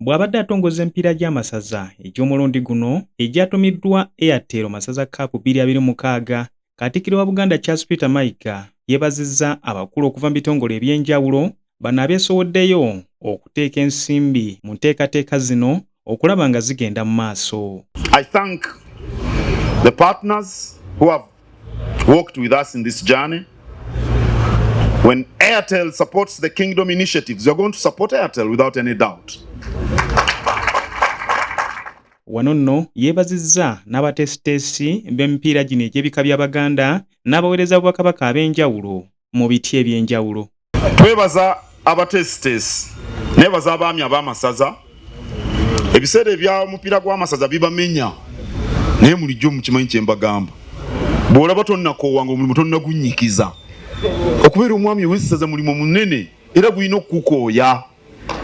Bw'abadde atongoza empiira gy'amasaza egy'omulundi guno egyatumiddwa Airtel Masaza Cup 2026, Katikiro wa Buganda Charles Peter Mayiga yeebazizza abakulu okuva mu bitongole eby'enjawulo bano abeesowoddeyo okuteeka ensimbi mu nteekateeka zino okulaba nga zigenda mu maaso. I thank the partners who have worked with us in this journey. When Airtel supports the Kingdom initiatives, you're going to support Airtel without any doubt. Wano nno yeebazizza n'abateesiteesi b'emipiira gino egy'ebika by'Abaganda n'abaweereza Bwa Kabaka abenjawulo mu biti eby'enjawulo. Twebaza abateesiteesi, neebaza abaami ab'amasaza. Ebiseera eby'omupiira gw'amasaza bibamenya, naye mulijjo mukimanyi kye mbagamba. Bw'olaba tonnakoowanga omulimu tonnagunyikiza. Okubeera omwami ow'essaza mulimu munene era gulina okukukooya.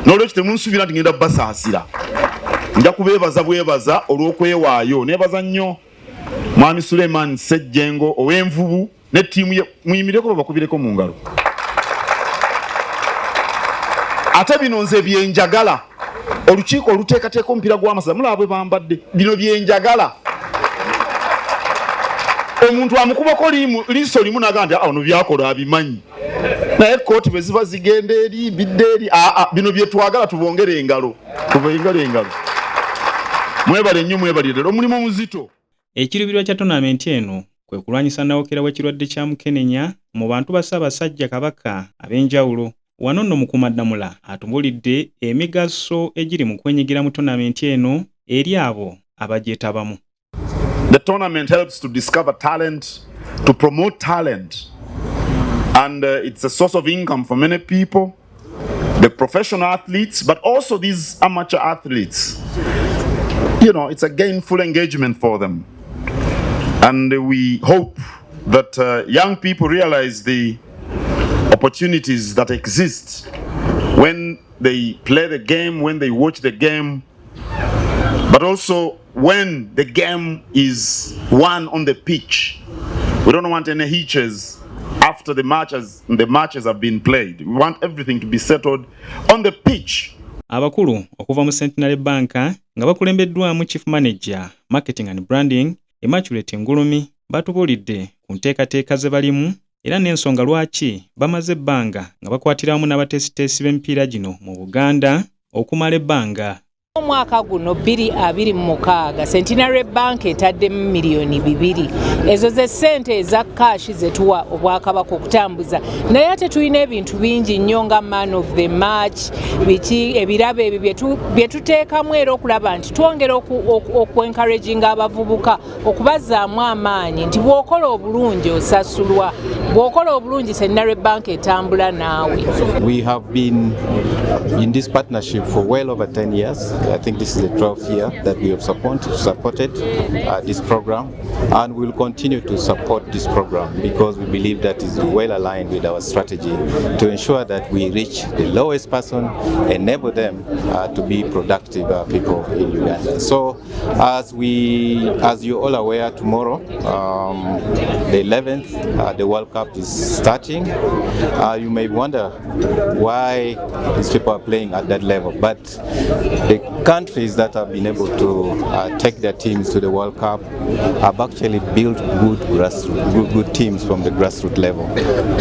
N'olwekyo temunsuubira nti ngenda basaasira. Nja kubeebaza bwebaza olw'okwewaayo. Neebaza nnyo Mwami Suleiman Ssejjengo ow'Envubu ne ttiimu ye, muyimireko babakubireko mu ngalo. Ate bino nze byenjagala. Olukiiko oluteekateeka omupiira gw'amasaza mulaba bwe bambadde. Bino byenjagala. Omuntu amukubako liiso limu naga nti ono byakola abimanyi. Naye kooti bwe ziba zigenda eri bidde eri bino bye twagala tubongere engalo. Tubongere engalo. Mwebale nnyo mwebalire omulimu muzito. Ekirubirwa kya tournament eno kwe kulwanyisa nawokera w'ekirwadde kya mukenenya mu bantu ba Ssaabasajja Kabaka abenjawulo. Wano nno Mukuumaddamula atumbulidde emigaso egiri mu kwenyigira mu tournament eno eri abo abagyetabamu. The tournament helps to discover talent, to promote talent, and it's a source of income for many people, the professional athletes, but also these amateur athletes. You know, it's a gainful engagement for them. And we hope that young people realize the opportunities that exist when they play the game, when they watch the game, but also when the game is won on the pitch. We don't want any hitches after the matches have been played. We want everything to be settled on the pitch. Abakulu okuva mu Centenary Bank nga bakulembeddwamu Chief Manager Marketing and Branding Immaculate Ngulumi batubuulidde ku nteekateeka ze balimu era n'ensonga lwaki bamaze ebbanga nga bakwatiramu n'abateesiteesi b'emipiira gino mu Buganda okumala ebbanga. Omwaka guno 2026 Centenary Bank etaddemu miliyoni 2. Ezo ze ssente eza cash zetuwa Obwakabaka okutambuza. Naye ate tulina ebintu bingi nnyo nga man of the match, biki ebirabo ebyo bye tuteekamu era okulaba nti twongera okwencouraginga abavubuka okubazaamu amaanyi nti bw'okola obulungi osasulwa. Bw'okola obulungi Centenary Bank etambula naawe. We have been in this partnership for well over 10 years. I think this is the 12th year that we have supported this program, and we will continue to support this program because we believe that is well aligned with our strategy to ensure that we reach the lowest person, enable them to be productive people in Uganda. So as you're all aware, tomorrow, the 11th, the World Cup is starting. You may wonder why these people are playing at that level, but the countries that have been able to take their teams to the World Cup have actually built good teams from the grassroots level.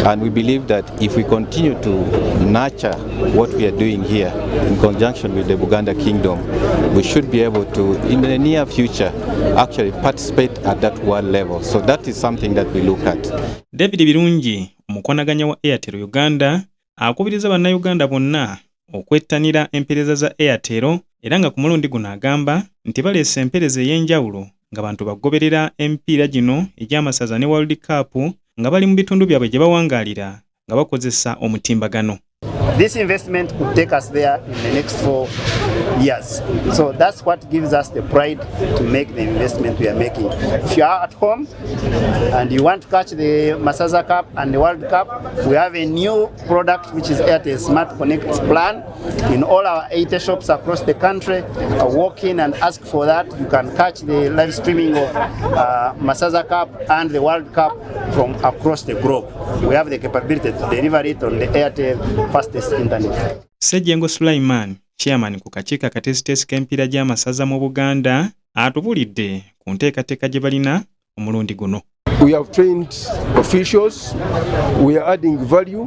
And we believe that if we continue to nurture what we are doing here in conjunction with the Buganda Kingdom, we should be able to, in the near future, actually participate at that world level. So that is something that we look at. David Birungi, omukonaganya wa Airtel Uganda, akubiriza bannayuganda bonna okwettanira empeereza za Airtel era nga ku mulundi guno agamba nti baleese empeereza ey'enjawulo nga bantu bagoberera emipiira gino egy'amasaza ne World Cup nga bali mu bitundu byabwe gye bawangaalira nga bakozesa omutimbagano. This investment could take us there in the next 4 years. So that's what gives us the pride to make the investment we are making. If you are at home and you want to catch the Masaza Cup and the World Cup, we have a new product which is Airtel Smart Connect plan. In all our 80 shops across the country, walk in and ask for that. You can catch the live streaming of Masaza Cup and the World Cup from across the globe. We have the capability to deliver it on the Airtel fastest internet. Ssejjengo Sulaiman chairman ku kakiiko akatesitesi k'emipiira gy'amasaza mu Buganda atubulidde ku nteekateeka gye balina omulundi guno. We have trained officials. We are adding value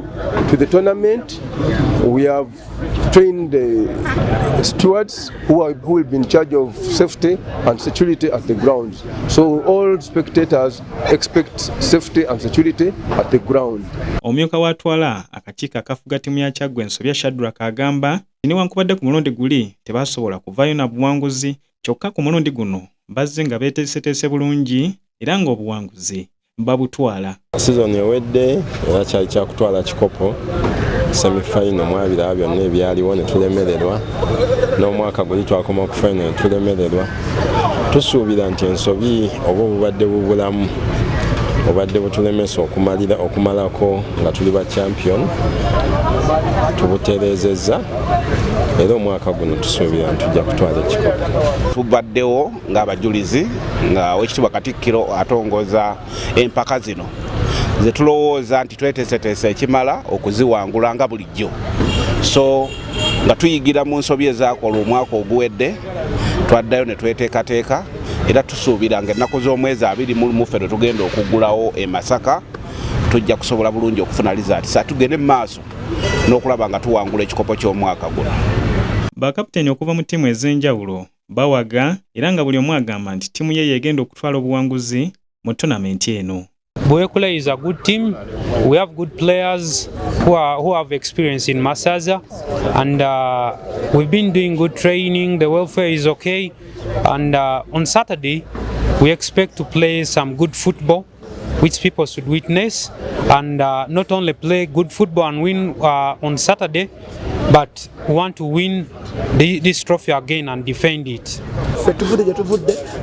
to the tournament. We have trained stewards who will be in charge of safety and security at the grounds. So all spectators expect safety and security at the ground. Omumyuka watwala akakiiko akafuga ttiimu ya Kyaggwe Ensobya Shadrack agamba newankubadde ku mulundi guli tebasobola kuvaayo na buwanguzi, kyokka ku mulundi guno bazze nga beeteeseteese bulungi era ng'obuwanguzi babutwala. Season ewedde era kyali kyakutwala kikopo semi-final mwabira byonna ebyaliwo ne tulemererwa, n'omwaka guli twakoma ku final ne tulemererwa. Tusuubira nti Ensobi oba obubadde bubulamu obadde butulemesa okumalako nga tuli ba champion tubutereezezza era omwaka guno tusuubira nti tujja kutwala ekikopo. Tubaddewo ng'abajulizi nga Oweekitiibwa Katikiro atongoza empaka zino ze tulowooza nti tweteeseteese ekimala okuziwangula nga bulijjo. So nga tuyigira mu nsobi ezaakola omwaka oguwedde twaddayo ne tweteekateeka era tusuubira ng'ennaku z'omwezi 20 ffe tugenda okuggulawo e Masaka tujja kusobola bulungi okufuna lizaati sa tugende mu maaso n'okulaba nga tuwangula ekikopo ky'omwaka guno. Bakapiteeni okuva mu ttiimu ez'enjawulo bawaga era nga buli omu agamba nti ttiimu ye yegenda okutwala obuwanguzi mu tournamenti eno. Bwa is a good team. We have good players who have experience in Masaza, and we've been doing good training. The welfare is okay, and on Saturday we expect to play some good football which people should witness, and not only play good football and win on Saturday, but we want to win this trophy again and defend it.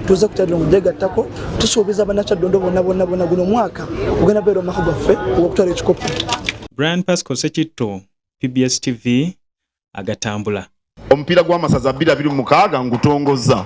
Tuza kutadde omujegattako tusuubiza bannakyadondo bonna guno mwaka ogenda beera omwaka gwaffe ogw'okutwala ekikopo. Brian Pascal Sekitto, PBS TV, agatambula. Omupiira gw'amasaza 2026 ngutongoza.